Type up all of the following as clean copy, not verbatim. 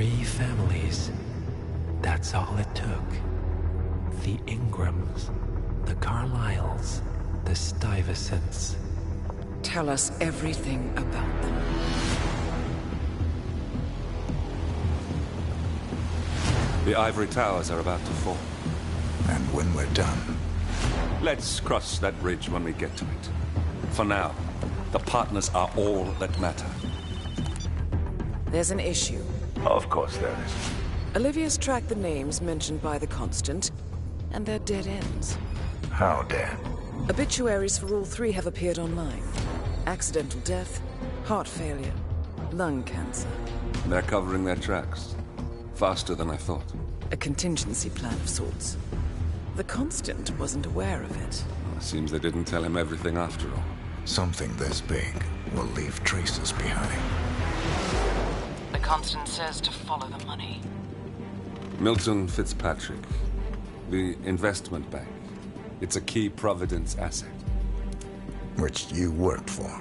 3 families. That's all it took. The Ingrams, the Carlyles, the Stuyvesants. Tell us everything about them. The ivory towers are about to fall. And when we're done... Let's cross that bridge when we get to it. For now, the partners are all that matter. There's an issue. Of course there is. Olivia's tracked the names mentioned by the Constant, and they're dead ends. How dead? Obituaries for all 3 have appeared online. Accidental death, heart failure, lung cancer. They're covering their tracks. Faster than I thought. A contingency plan of sorts. The Constant wasn't aware of it. Well, seems they didn't tell him everything after all. Something this big will leave traces behind. The Constant says to follow the money. Milton Fitzpatrick. The investment bank. It's a key Providence asset. Which you worked for.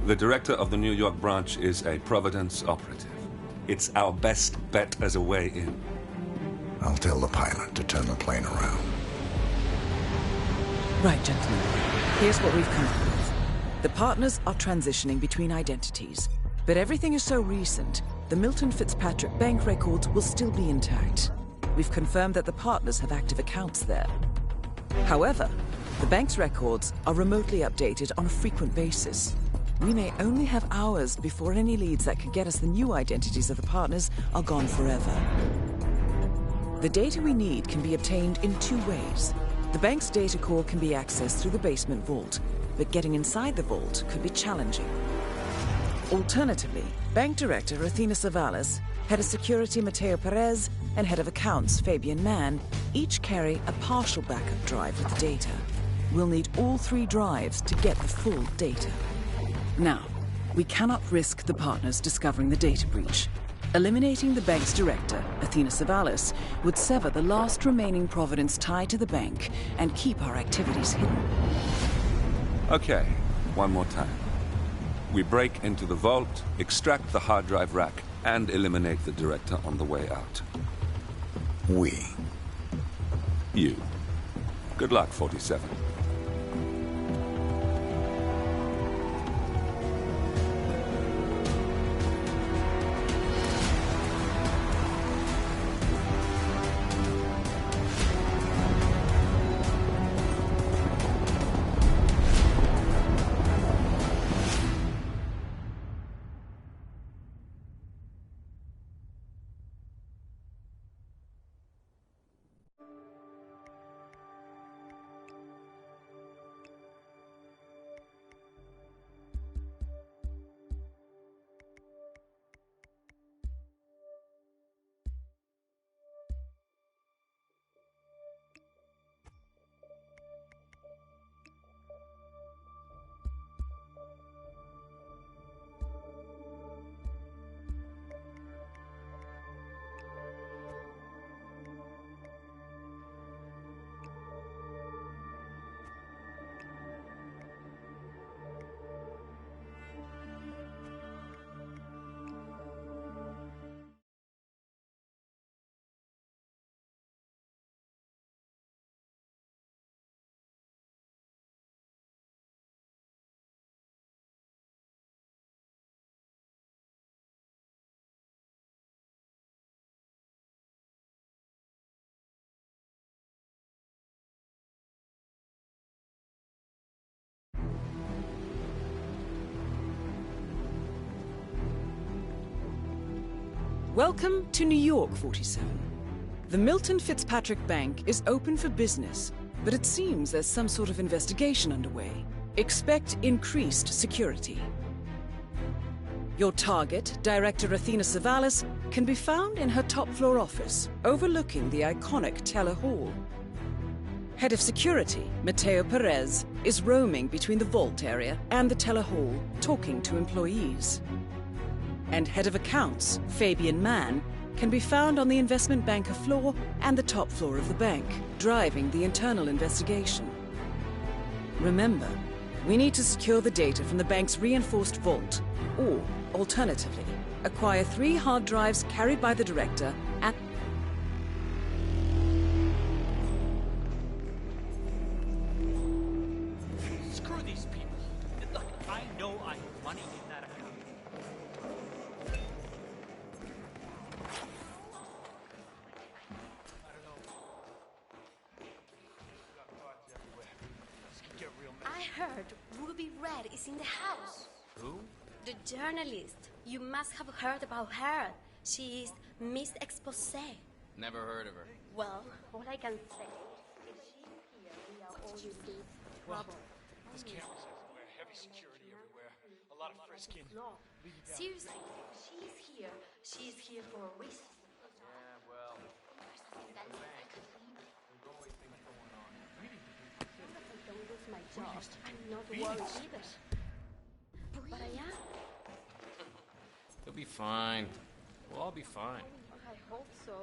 The director of the New York branch is a Providence operative. It's our best bet as a way in. I'll tell the pilot to turn the plane around. Right, gentlemen. Here's what we've come up with. The partners are transitioning between identities, but everything is so recent, the Milton Fitzpatrick bank records will still be intact. We've confirmed that the partners have active accounts there. However, the bank's records are remotely updated on a frequent basis. We may only have hours before any leads that could get us the new identities of the partners are gone forever. The data we need can be obtained in 2 ways. The bank's data core can be accessed through the basement vault, but getting inside the vault could be challenging. Alternatively, Bank Director Athena Savalas, Head of Security Mateo Perez, and Head of Accounts Fabian Mann each carry a partial backup drive with the data. We'll need all 3 drives to get the full data. Now, we cannot risk the partners discovering the data breach. Eliminating the bank's director, Athena Savalas, would sever the last remaining Providence tie to the bank and keep our activities hidden. Okay, one more time. We break into the vault, extract the hard drive rack, and eliminate the director on the way out. We. You. Good luck, 47. Welcome to New York, 47. The Milton Fitzpatrick Bank is open for business, but it seems there's some sort of investigation underway. Expect increased security. Your target, Director Athena Savalas, can be found in her top-floor office, overlooking the iconic Teller Hall. Head of Security, Mateo Perez, is roaming between the vault area and the Teller Hall, talking to employees. And Head of Accounts, Fabian Mann, can be found on the investment banker floor and the top floor of the bank, driving the internal investigation. Remember, we need to secure the data from the bank's reinforced vault, or, alternatively, Acquire 3 hard drives carried by the director and... Screw these people. Look, I know I have money in that account. I heard Ruby Red is in the house. Who? The journalist. You must have heard about her. She is Miss Expose. Never heard of her. Well, all I can say is she's here. We are all in deep trouble. There's cameras everywhere, heavy security everywhere, a lot of frisking. Seriously, she's here. She's here for a reason. Yeah, well, I don't lose my job. I'm not worried either. But I am. You'll be fine. We'll all be fine. I hope so.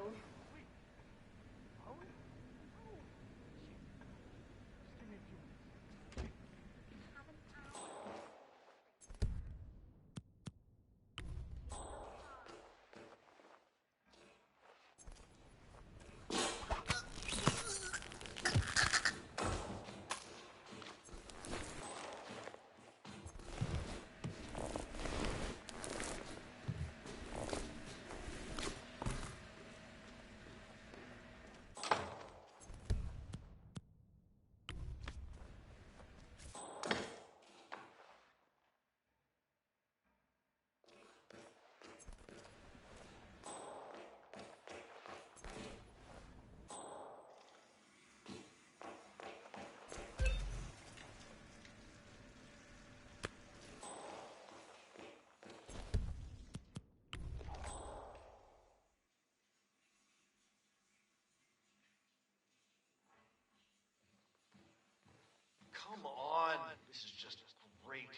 Come on, this is just great.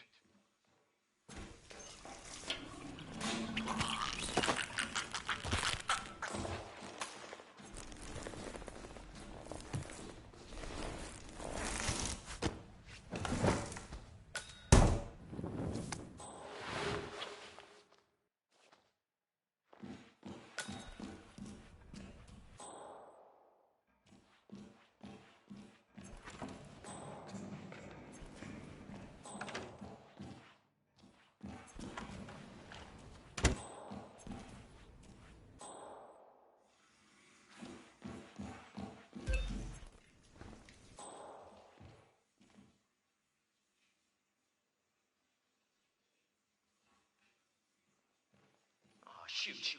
Shoot.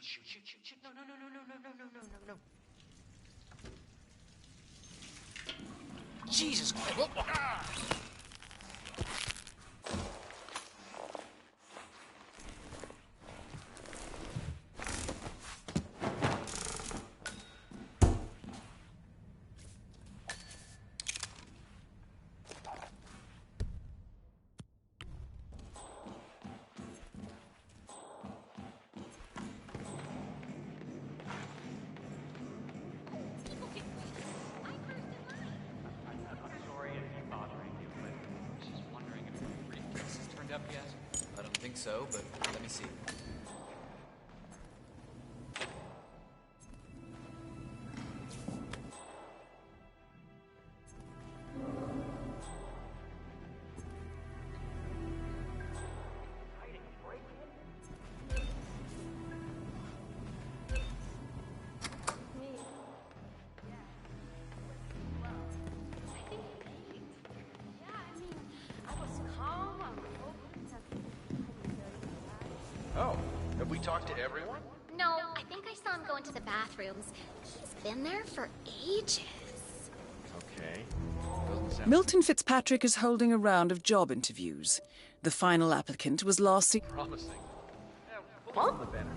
No. Jesus Christ. Up yet? I don't think so, but let me see. Oh, have we talked to everyone? No, I think I saw him go into the bathrooms. He's been there for ages. Okay. Milton Fitzpatrick is holding a round of job interviews. The final applicant was last seen... Promising. What? The better.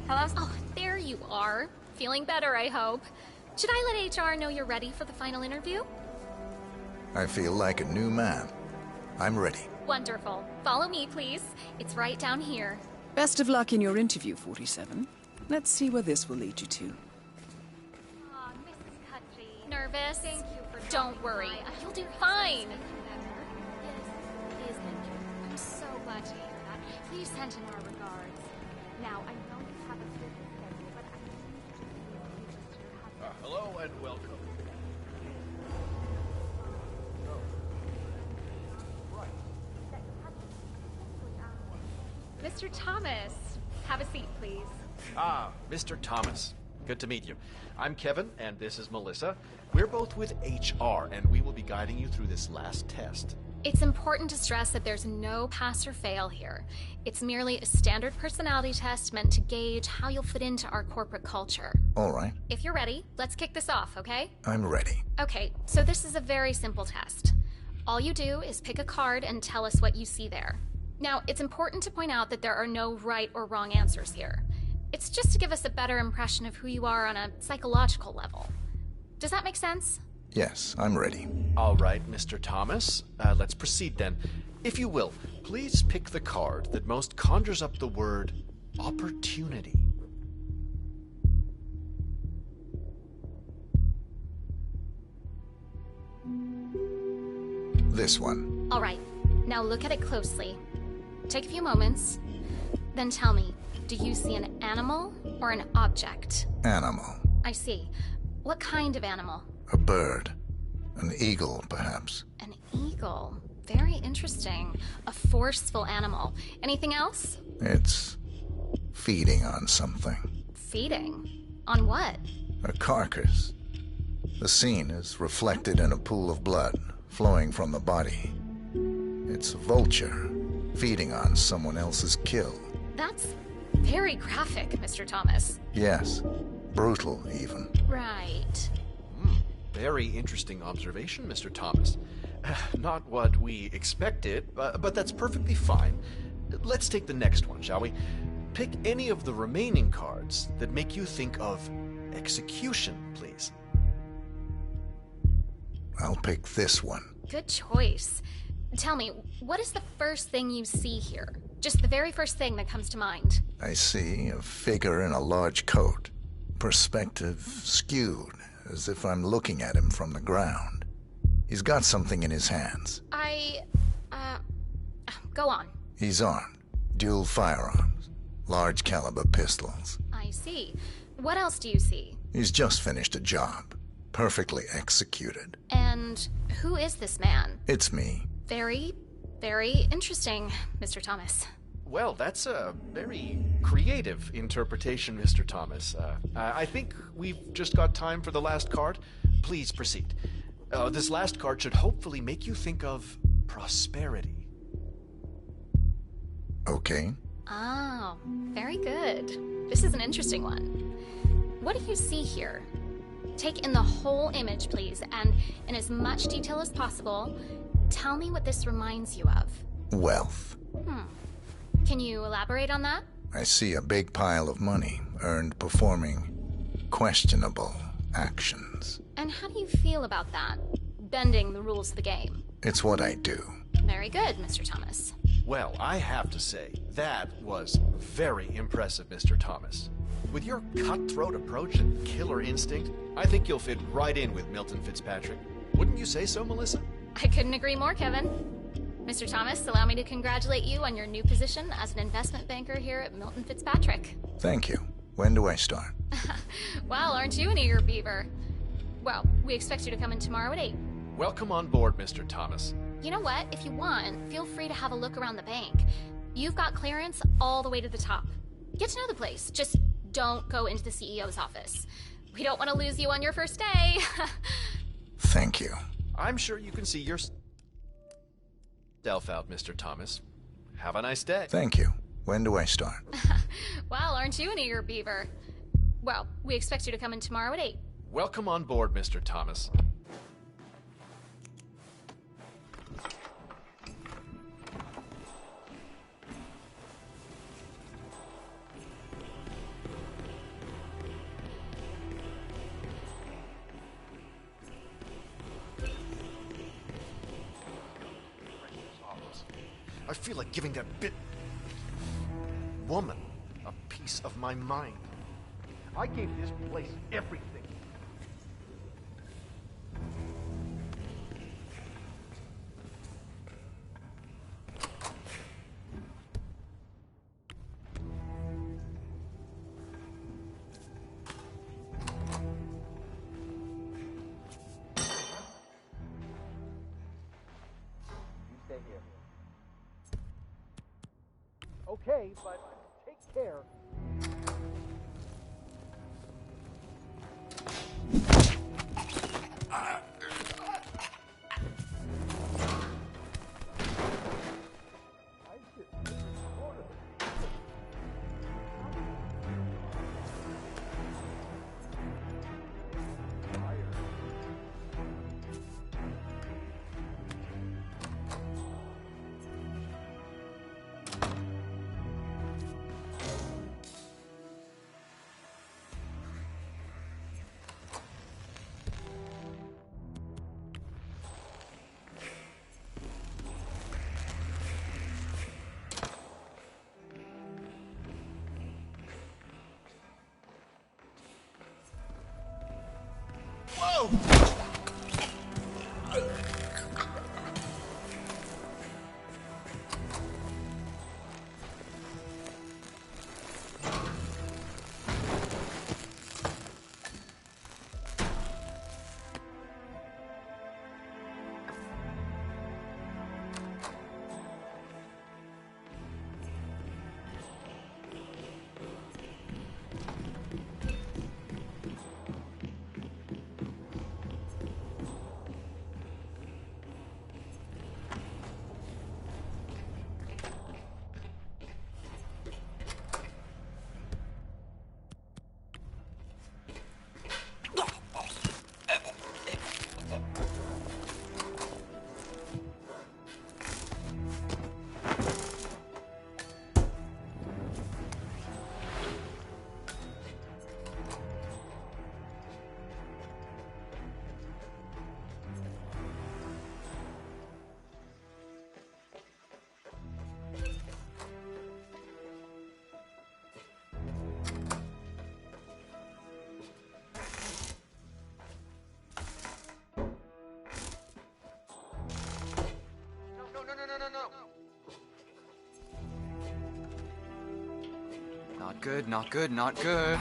Hello? Oh, there you are. Feeling better, I hope. Should I let HR know you're ready for the final interview? I feel like a new man. I'm ready. Wonderful. Follow me, please. It's right down here. Best of luck in your interview, 47. Let's see where this will lead you to. Aw, Mrs. Cudgy. Nervous? Thank you for Don't worry. You'll do fine. Yes, thank you. I'm so glad to hear that. Please send him our regards. Now, I know you have a busy schedule, but I think you have... Hello and welcome. Mr. Thomas, have a seat, please. Ah, Mr. Thomas. Good to meet you. I'm Kevin, and this is Melissa. We're both with HR, and we will be guiding you through this last test. It's important to stress that there's no pass or fail here. It's merely a standard personality test meant to gauge how you'll fit into our corporate culture. All right. If you're ready, let's kick this off, okay? I'm ready. Okay, so this is a very simple test. All you do is pick a card and tell us what you see there. Now, it's important to point out that there are no right or wrong answers here. It's just to give us a better impression of who you are on a psychological level. Does that make sense? Yes, I'm ready. All right, Mr. Thomas. Let's proceed then. If you will, please pick the card that most conjures up the word opportunity. This one. All right, now look at it closely. Take a few moments, then tell me, do you see an animal or an object? Animal. I see. What kind of animal? A bird. An eagle, perhaps. An eagle. Very interesting. A forceful animal. Anything else? It's feeding on something. Feeding? On what? A carcass. The scene is reflected in a pool of blood flowing from the body. It's a vulture feeding on someone else's kill. That's very graphic, Mr. Thomas. Yes. Brutal, even. Right. Very interesting observation, Mr. Thomas. Not what we expected, but that's perfectly fine. Let's take the next one, shall we? Pick any of the remaining cards that make you think of execution, please. I'll pick this one. Good choice. Tell me, what is the first thing you see here? Just the very first thing that comes to mind. I see a figure in a large coat. Perspective skewed, as if I'm looking at him from the ground. He's got something in his hands. Go on. He's armed. Dual firearms. Large caliber pistols. I see. What else do you see? He's just finished a job. Perfectly executed. And who is this man? It's me. Very, very interesting, Mr. Thomas. Well, that's a very creative interpretation, Mr. Thomas. I think we've just got time for the last card. Please proceed. This last card should hopefully make you think of prosperity. Okay. Oh, very good. This is an interesting one. What do you see here? Take in the whole image, please, and in as much detail as possible, tell me what this reminds you of. Wealth. Can you elaborate on that? I see a big pile of money earned performing questionable actions. And how do you feel about that? Bending the rules of the game. It's what I do. Very good, Mr. Thomas. Well, I have to say, that was very impressive, Mr. Thomas. With your cutthroat approach and killer instinct, I think you'll fit right in with Milton Fitzpatrick. Wouldn't you say so, Melissa? I couldn't agree more, Kevin. Mr. Thomas, allow me to congratulate you on your new position as an investment banker here at Milton Fitzpatrick. Thank you. When do I start? Well, aren't you an eager beaver? Well, we expect you to come in tomorrow at 8. Welcome on board, Mr. Thomas. You know what? If you want, feel free to have a look around the bank. You've got clearance all the way to the top. Get to know the place. Just don't go into the CEO's office. We don't want to lose you on your first day. Thank you. I'm sure you can see yourself out, Mr. Thomas. Have a nice day. Thank you. When do I start? Well, aren't you an eager beaver? Well, we expect you to come in tomorrow at 8. Welcome on board, Mr. Thomas. I feel like giving that woman a piece of my mind. I gave this place everything. Okay, but take care. Whoa! No. Not good, not good, not good.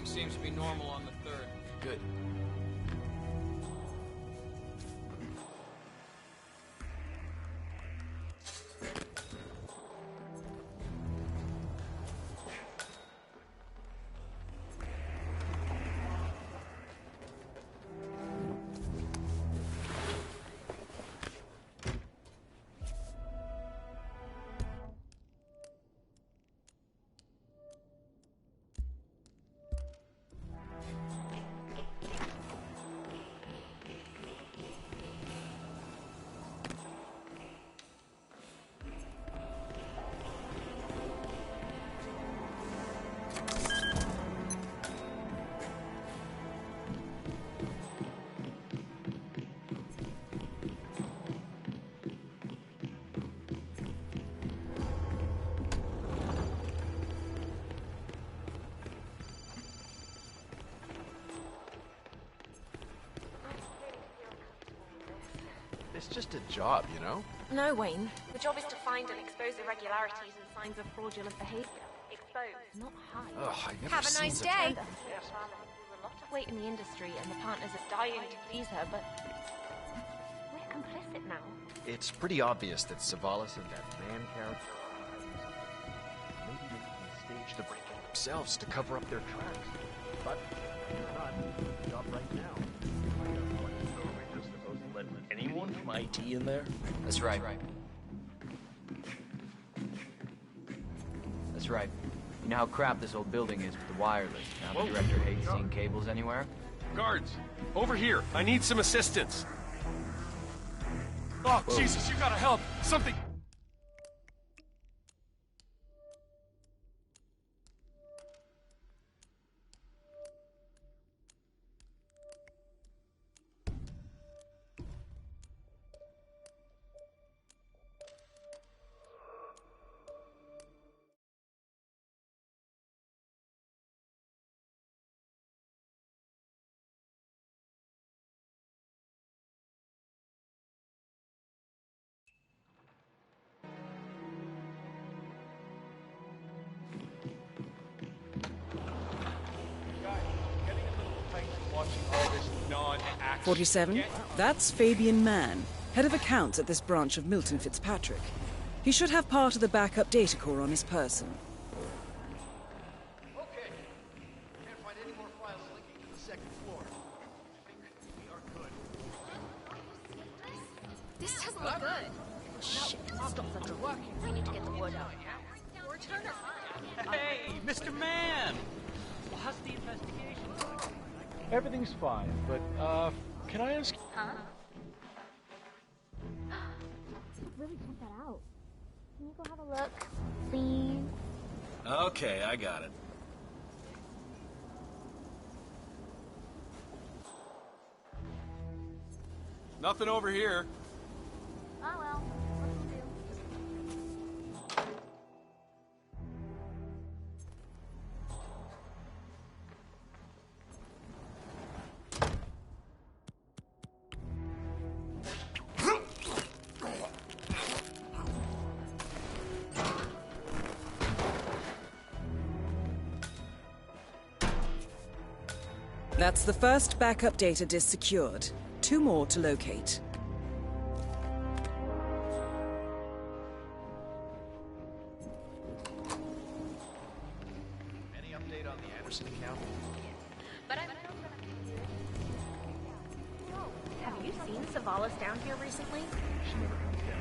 Seems to be normal on the third. Good. It's just a job, you know? No, Wayne. The job is to find and expose irregularities and signs of fraudulent behavior. Expose, not hide. Ugh, I've never Have a seen nice such- day. There's a lot of weight in the industry, and the partners are dying to please her, but we're complicit now. It's pretty obvious that Savalas and that man character are maybe they can stage the break-in themselves to cover up their tracks. But they're not. Job right now. Anyone from IT in there? That's right. That's right. You know how crap this old building is with the wireless. Now the director hates seeing cables anywhere. Guards, over here. I need some assistance. Oh, whoa. Jesus, you gotta help. Something... Getting a little tight watching all this non-action. 47, that's Fabian Mann, head of accounts at this branch of Milton Fitzpatrick. He should have part of the backup data core on his person. Okay. Can't find any more files linking to the second floor. I think we are good. This doesn't look good. Shit, systems under working. We need to get the word out now. Or turn her on. Hey, Mr. Man! Well, how's the investigation going? Everything's fine, but, can I ask... Huh? Really check that out. Can you go have a look, please? Okay, I got it. Nothing over here. Oh well, what can we do? That's the first backup data disk secured. 2 more to locate. Any update on the Anderson account? But have you seen Savalas down here recently? She never comes down.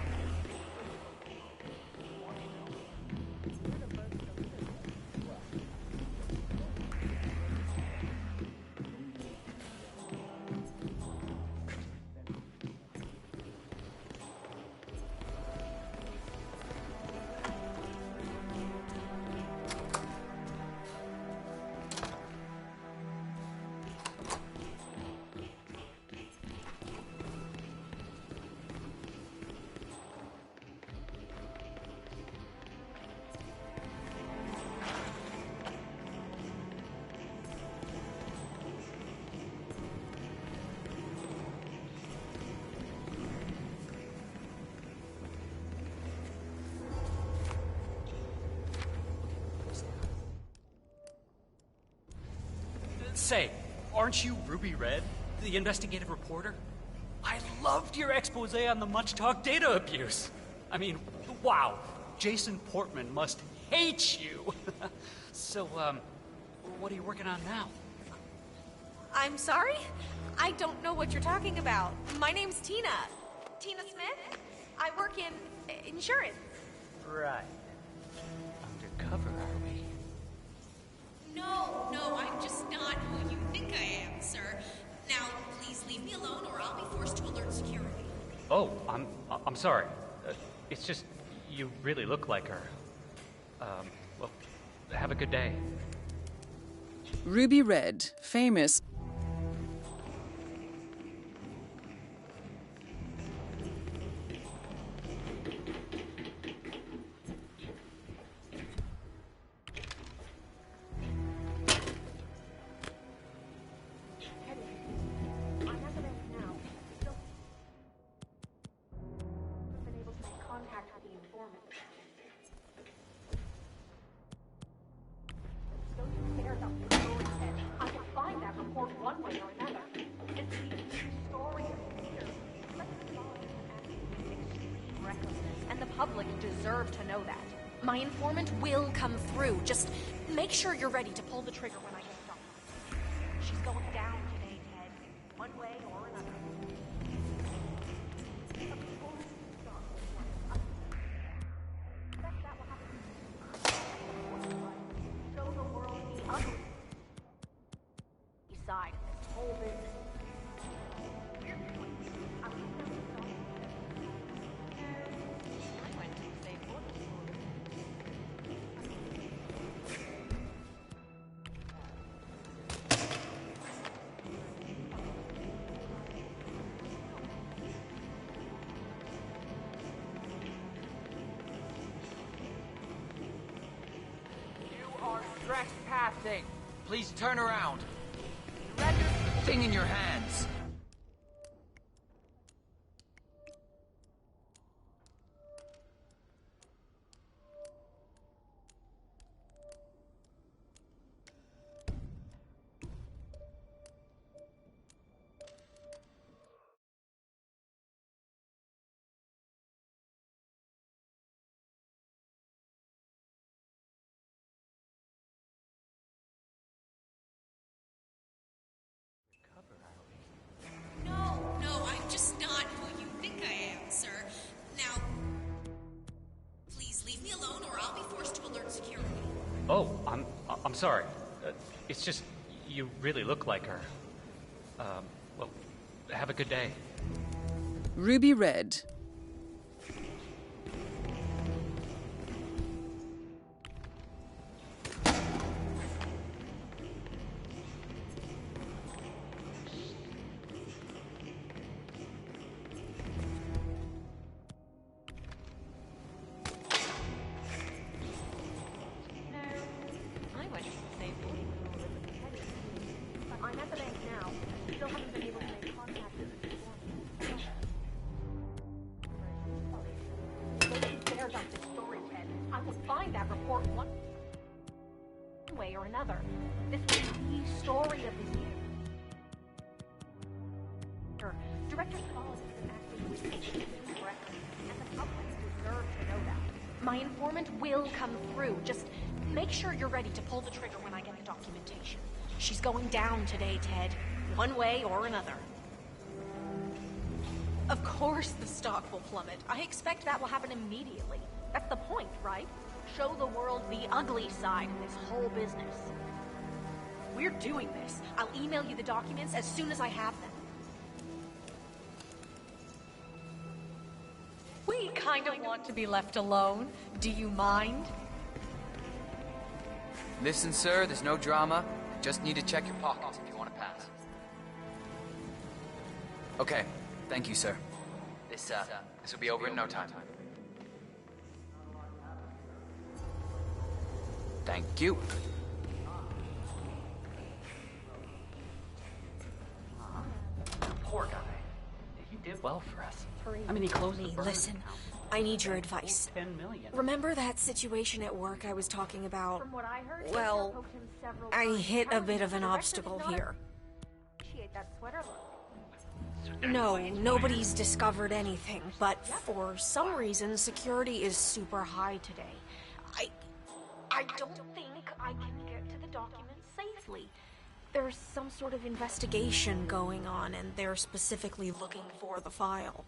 Say, aren't you Ruby Red, the investigative reporter? I loved your expose on the much-talked data abuse. I mean, wow, Jason Portman must hate you. So, what are you working on now? I'm sorry? I don't know what you're talking about. My name's Tina. Tina Smith. I work in insurance. Right. Undercover, are we? No, I'm just not who you think I am, sir. Now, please leave me alone or I'll be forced to alert security. Oh, I'm sorry. It's just, you really look like her. Well, have a good day. Ruby Red, famous... My informant will come through. Just make sure you're ready to pull the trigger when I get stopped. She's going down today, Ted. One way or another. passing. Please turn around. Thing in your hands. No, I'm just not who you think I am, sir. Now, please leave me alone or I'll be forced to alert security. Oh, I'm sorry. It's just you really look like her. Well, have a good day. Ruby Red. I went to the same building when we were with the Teddy. But I'm at the bank now. Still haven't been able to make contact with the There's up to story, Ted. I will find that report one way or another. This is the story of the year. Director Paul is acting with correctly, and the public deserves to know that. My informant will come through. Just make sure you're ready to pull the trigger when I get the documentation. She's going down today, Ted. One way or another. Of course the stock will plummet. I expect that will happen immediately. That's the point, right? Show the world the ugly side of this whole business. We're doing this. I'll email you the documents as soon as I have them. We kind of want to be left alone. Do you mind? Listen, sir, there's no drama. Just need to check your pockets if you want to pass. Okay, thank you, sir. This will be over in no time. Thank you. Poor guy. He did well for us. I mean, he closed the burn. Listen, I need your advice. 10 million. Remember that situation at work I was talking about? From what I heard, Well, Intel poked him several I times. hit a Apparently bit of an the director obstacle did not here. appreciate that sweater look. No, nobody's discovered anything, but for some reason, security is super high today. I don't think I can get to the documents safely. There's some sort of investigation going on, and they're specifically looking for the file.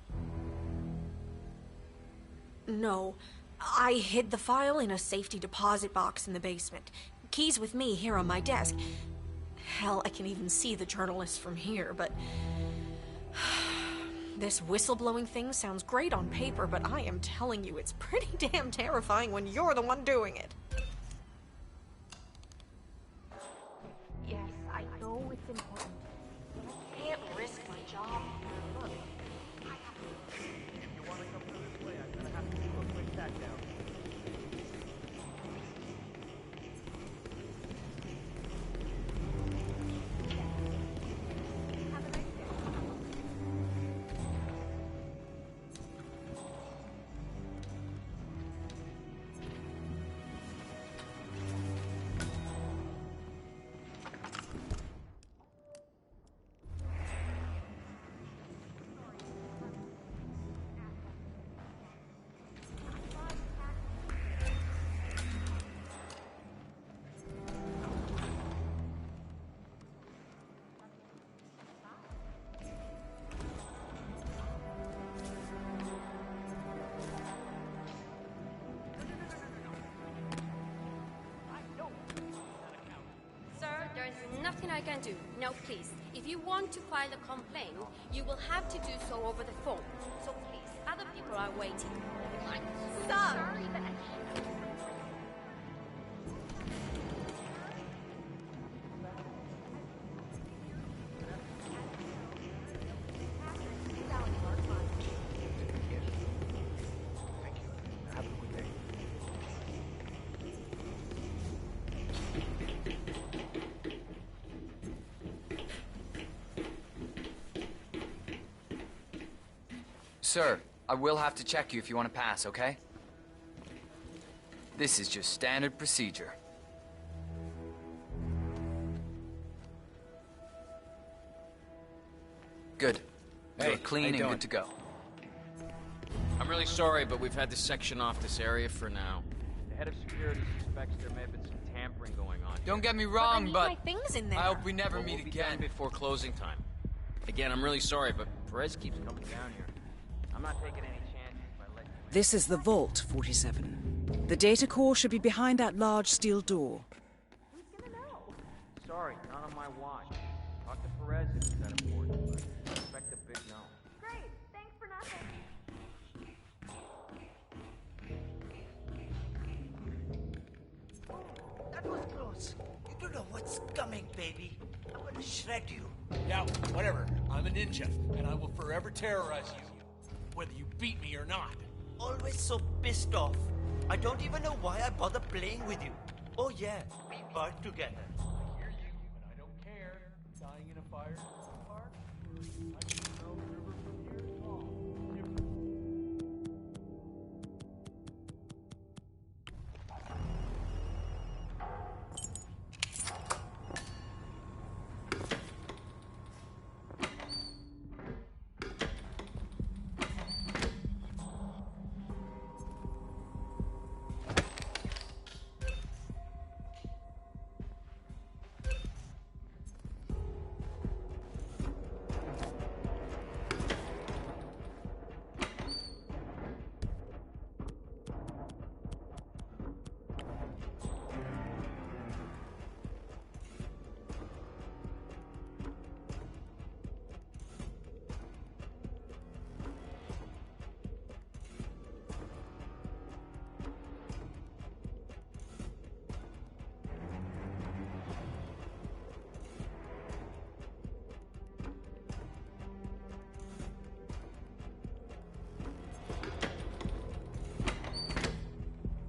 No, I hid the file in a safety deposit box in the basement. Keys with me here on my desk. Hell, I can even see the journalists from here, but... This whistleblowing thing sounds great on paper, but I am telling you, it's pretty damn terrifying when you're the one doing it. Yes, I know it's important. But I can't risk my job. Look, If you want to come through this way, I'm gonna have to do a quick tack down. have a nice day. Sir, there is nothing I can do. No, please. If you want to file a complaint, you will have to do so over the phone. So please, other people are waiting. Stop! Have a good day. Sir, I will have to check you if you want to pass, okay? This is just standard procedure. Good. Hey, You're clean how you and doing? good to go. I'm really sorry, but we've had to section off this area for now. The head of security suspects there may have been some tampering going on. Don't get me wrong, but I but need my things in there. I hope we never Well, meet we'll be again done before closing time. Again, I'm really sorry, but Perez keeps coming Down here. I'm not taking any chances by letting you in. This is the vault, 47. The data core should be behind that large steel door. Sorry, not on my watch. Talk to Perez if it's that important, but I expect a big no. Great, thanks for nothing. That was close. You don't know what's coming, baby. I'm gonna shred you. Yeah, whatever. I'm a ninja, and I will forever terrorize you, whether you beat me or not. Always so pissed off. I don't even know why I bother playing with you. Oh yeah, we bark together. I hear you, and I don't care. Dying in a fire in the park? I can smell the river from here tall.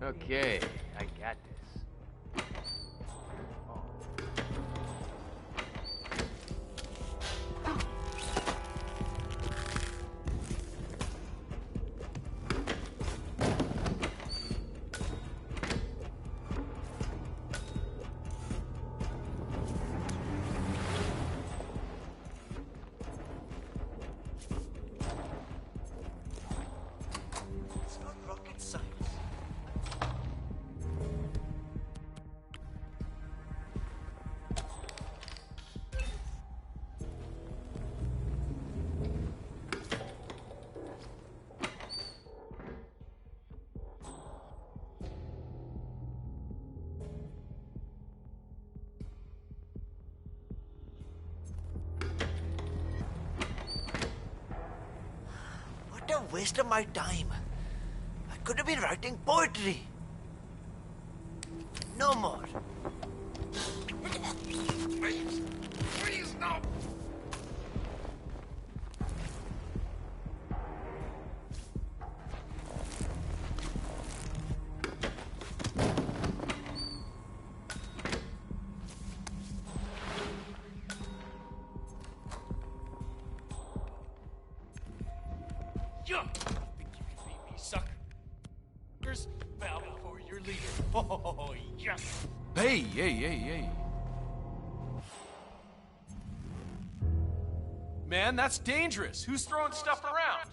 Okay, I got this. It's not rocket science. What a waste of my time. I could have been writing poetry. No more. Please, please, no. Yeah! Think you can beat me, suckers? Bow before your leader. Oh, yes! Hey, hey. Man, that's dangerous. Who's throwing stuff around?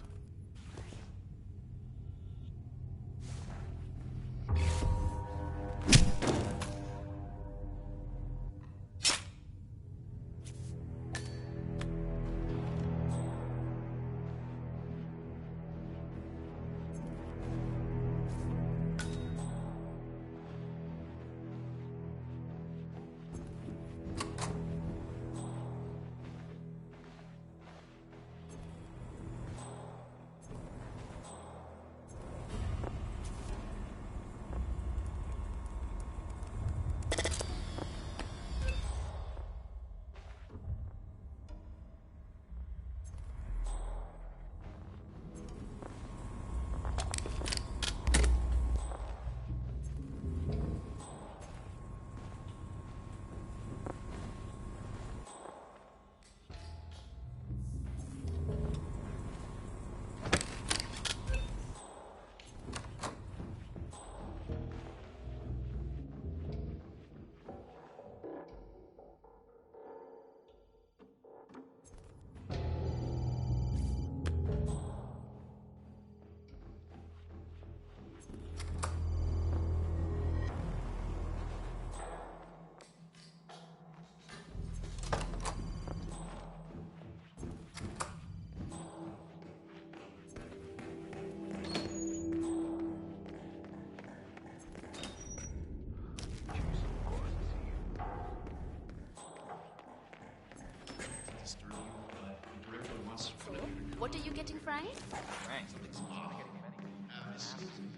What are you getting, Frank? Frank, something's not getting him anything.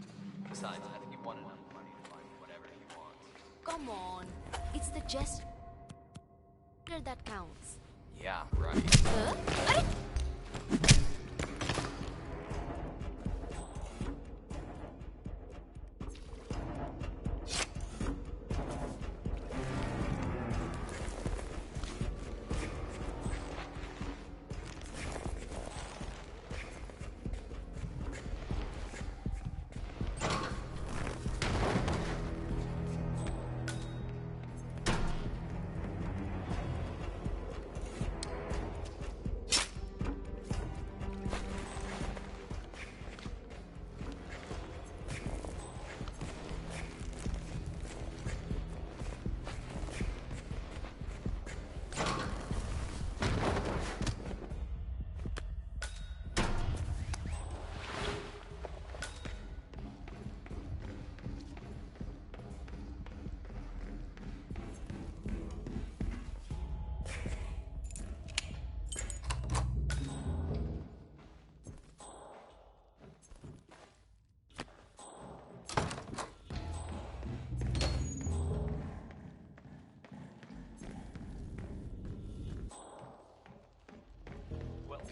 Besides, I think he won enough money to buy whatever he wants. Come on. It's the gesture that counts. Yeah, right. Huh?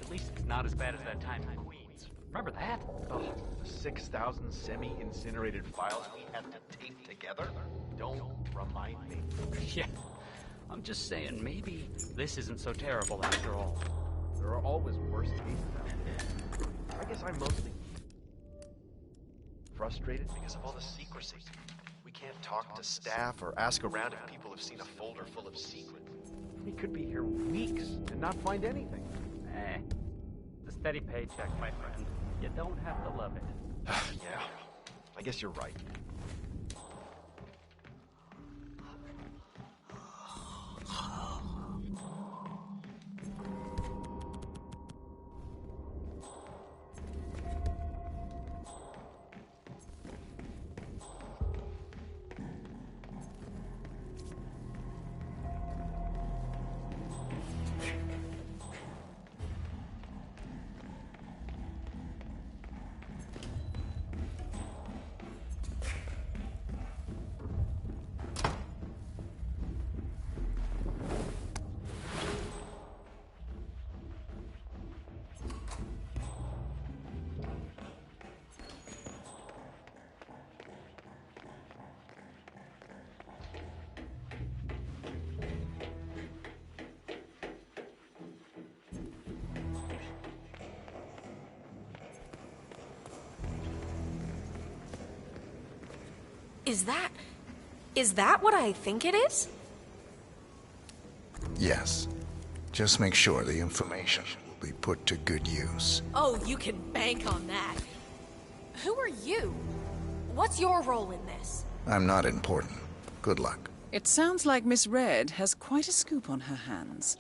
At least it's not as bad as that time in Queens. Remember that? Oh, the 6,000 semi-incinerated files we had to tape together? Don't remind me. Yeah. I'm just saying, maybe this isn't so terrible after all. There are always worse cases out there. I guess I'm mostly frustrated because of all the secrecy. We can't talk to staff or ask around if people have seen a folder full of secrets. We could be here weeks and not find anything. A steady paycheck, my friend. You don't have to love it. Yeah, I guess you're right. Is that what I think it is? Yes. Just make sure the information will be put to good use. Oh, you can bank on that. Who are you? What's your role in this? I'm not important. Good luck. It sounds like Miss Red has quite a scoop on her hands.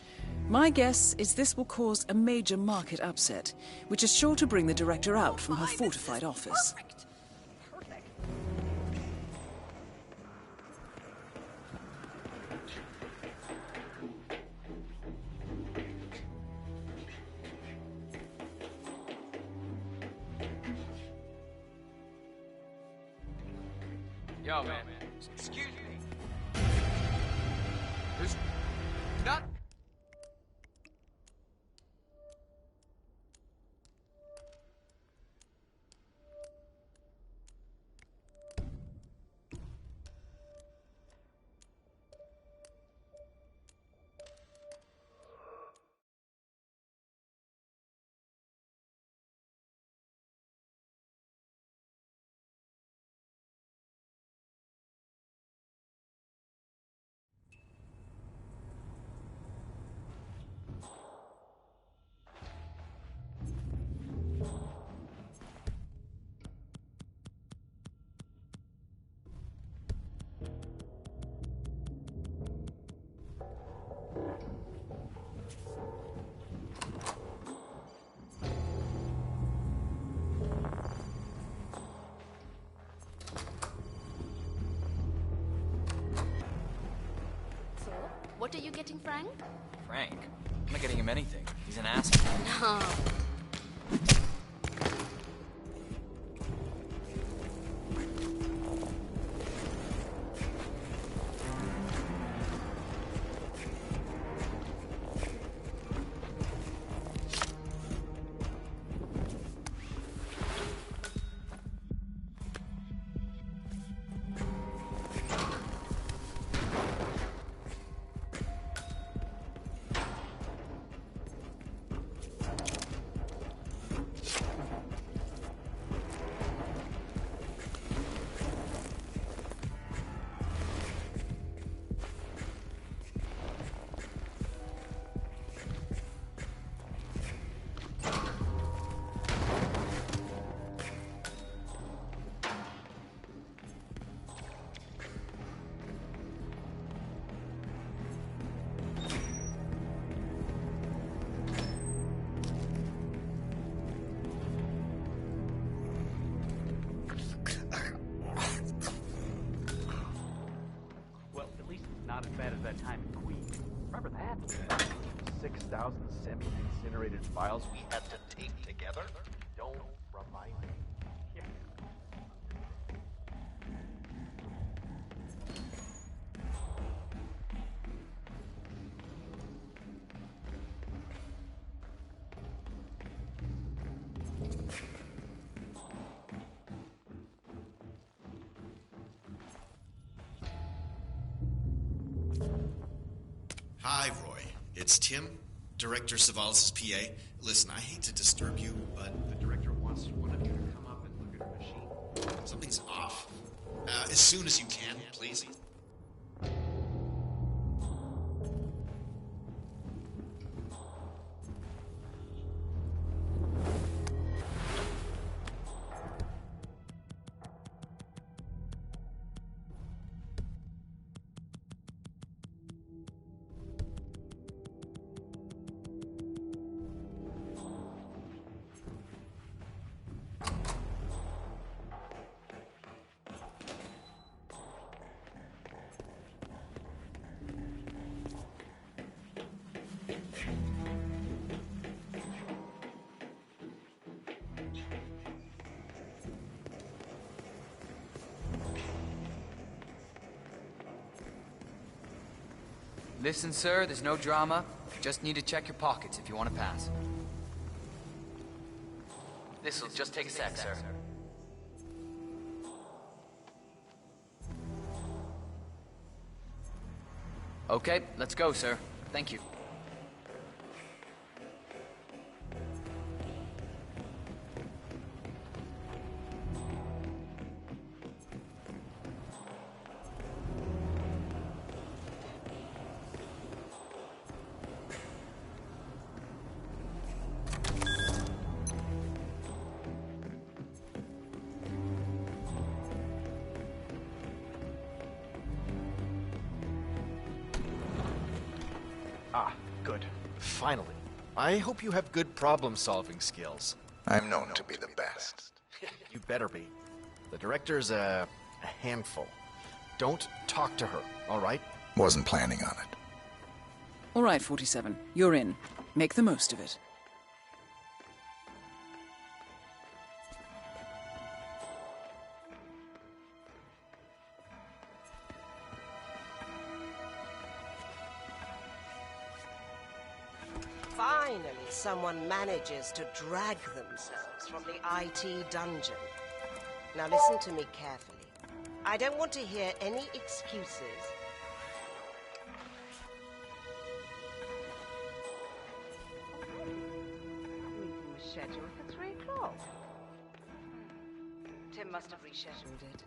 My guess is this will cause a major market upset, which is sure to bring the director out from her fortified office. Perfect. Yo, man. Excuse me. There's not... What are you getting, Frank? Frank? I'm not getting him anything. He's an asshole. No. not as bad as that time in Queens. Remember that? 6,000 semi-incinerated files we had to tape together? Don't remind me. Hi, Roy. It's Tim, Director Savalas' PA. Listen, I hate to disturb you, but The director wants one of you to come up and look at her machine. something's off. As soon as you can, please. Listen, sir, there's no drama. Just need to check your pockets if you want to pass. This'll just take a sec, sir. Okay, let's go, sir. Thank you. Ah, good. Finally. I hope you have good problem-solving skills. I'm known to be the best. You better be. The director's a handful. Don't talk to her, all right? Wasn't planning on it. All right, 47. You're in. Make the most of it. Finally, someone manages to drag themselves from the IT dungeon. Now listen to me carefully. I don't want to hear any excuses. Meeting was scheduled for 3 o'clock. Tim must have rescheduled it.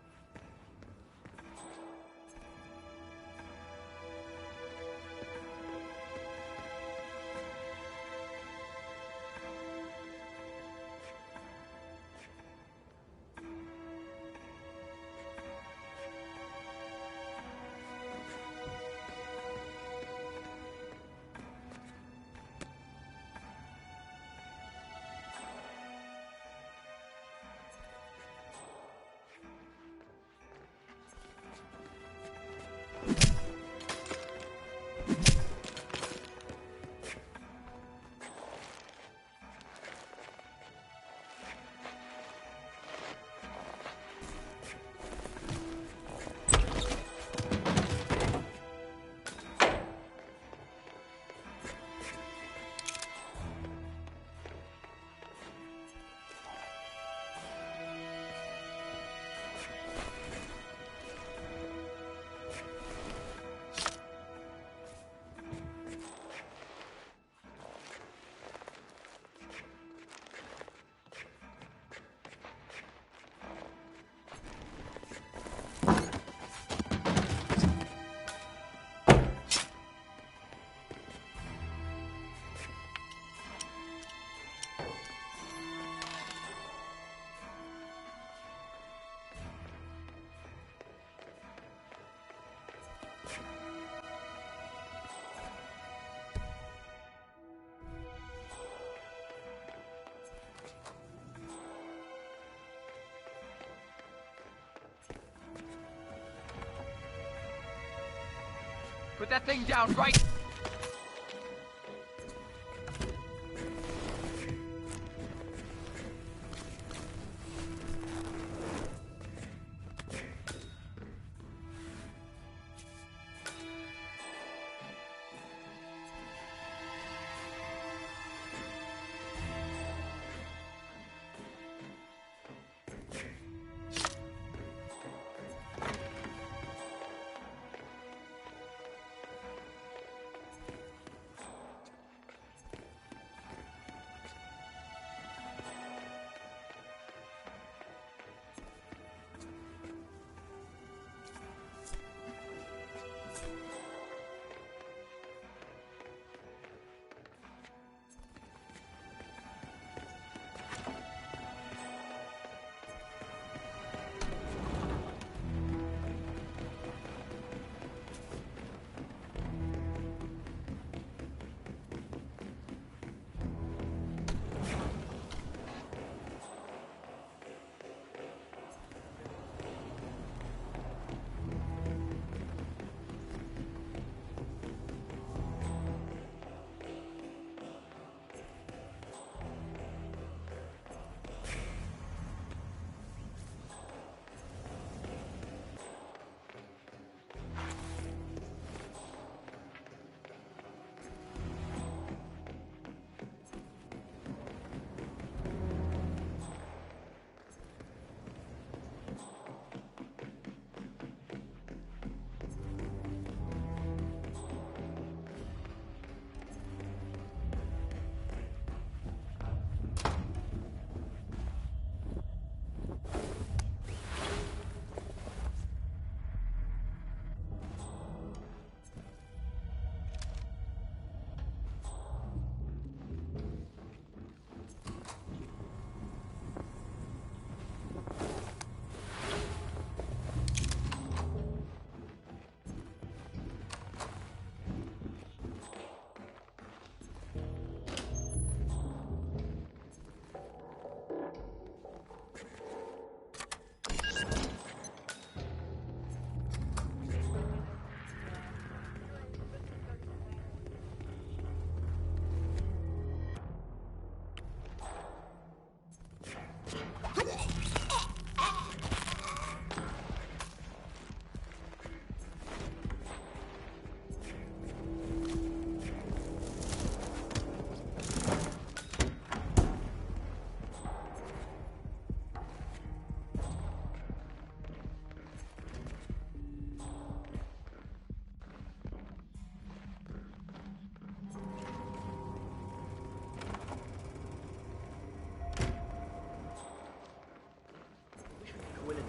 Put that thing down right...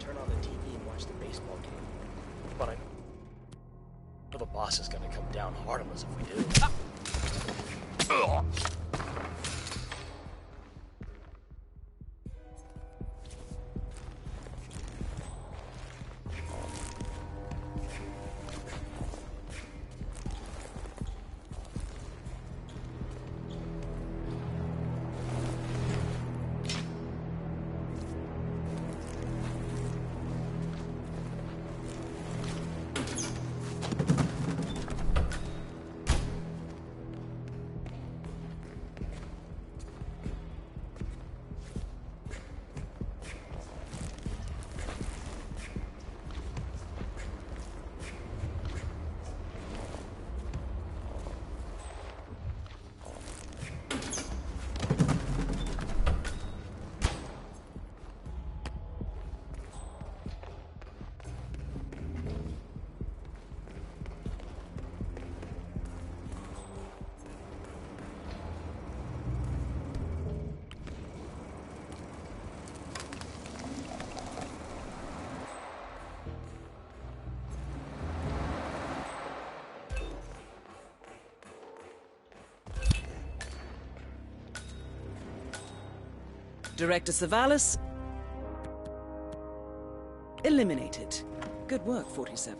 Turn on the TV and watch the baseball game. But I know the boss is gonna come down hard on us if we do. Director Savalas eliminated. Good work, 47.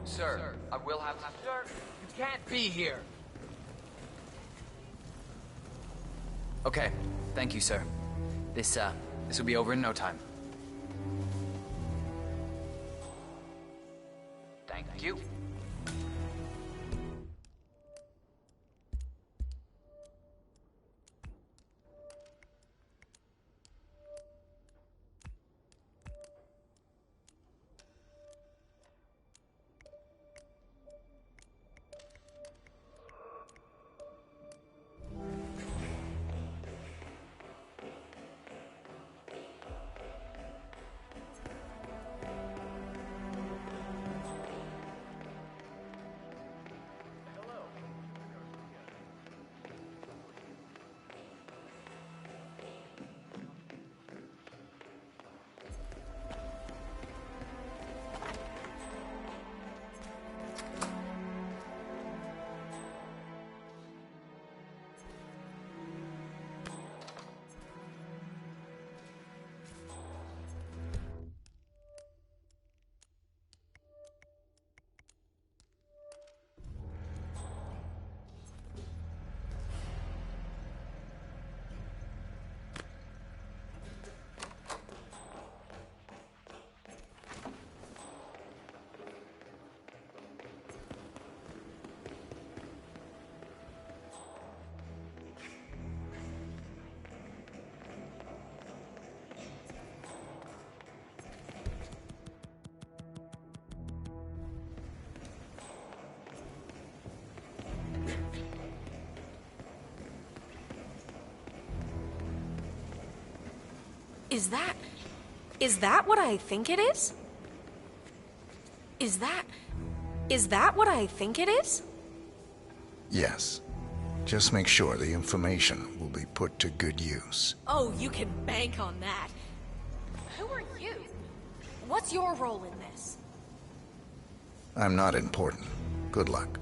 Sir, I will have to... Sir, you can't be here. Okay, thank you, sir. This will be over in no time. Thank you. Is that what I think it is? Is that what I think it is? Yes. Just make sure the information will be put to good use. Oh, you can bank on that. Who are you? What's your role in this? I'm not important. Good luck.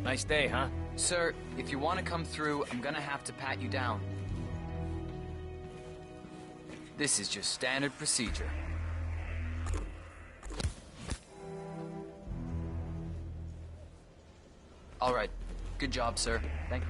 Nice day, huh? Sir, if you want to come through, I'm gonna have to pat you down. This is just standard procedure. All right. Good job, sir. Thank you.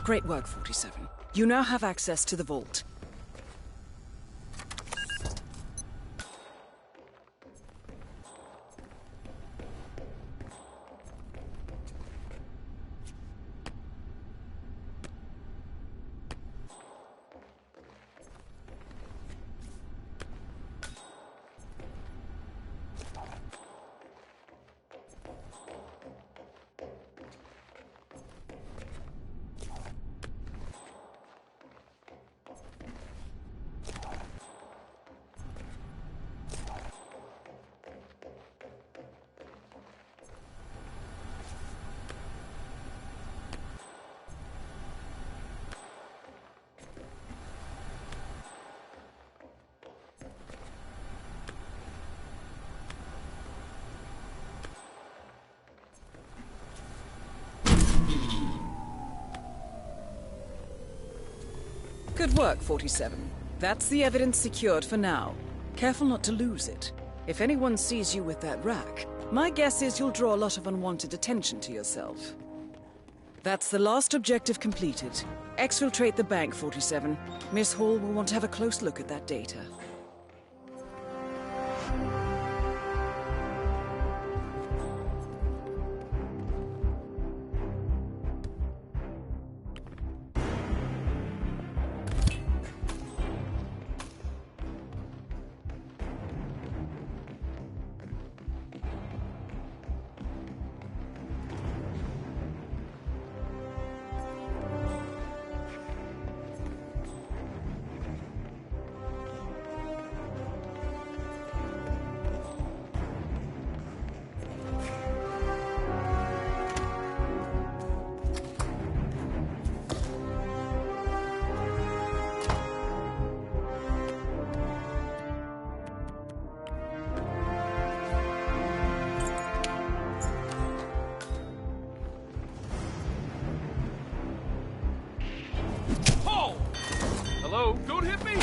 Great work, 47. You now have access to the vault. Good work, 47. That's the evidence secured for now. Careful not to lose it. If anyone sees you with that rack, my guess is you'll draw a lot of unwanted attention to yourself. That's the last objective completed. Exfiltrate the bank, 47. Miss Hall will want to have a close look at that data. Hello? Don't hit me!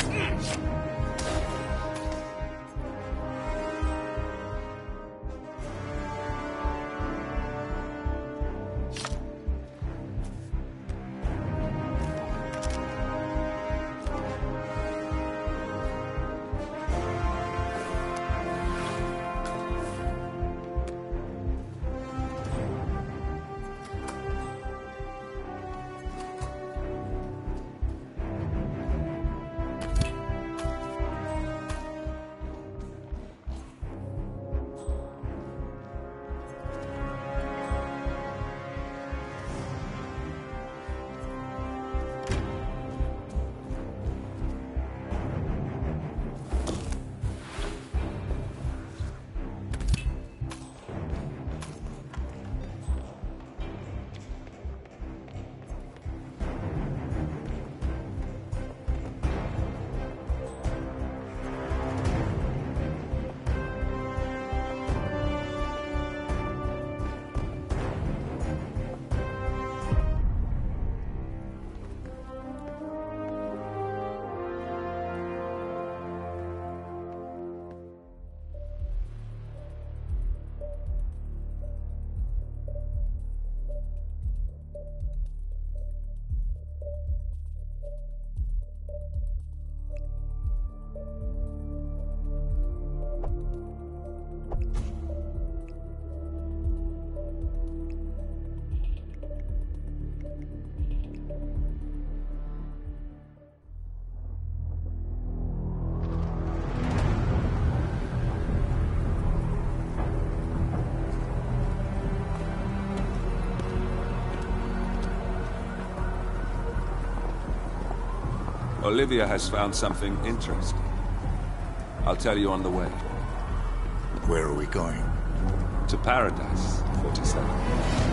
Olivia has found something interesting. I'll tell you on the way. Where are we going? To paradise, 47.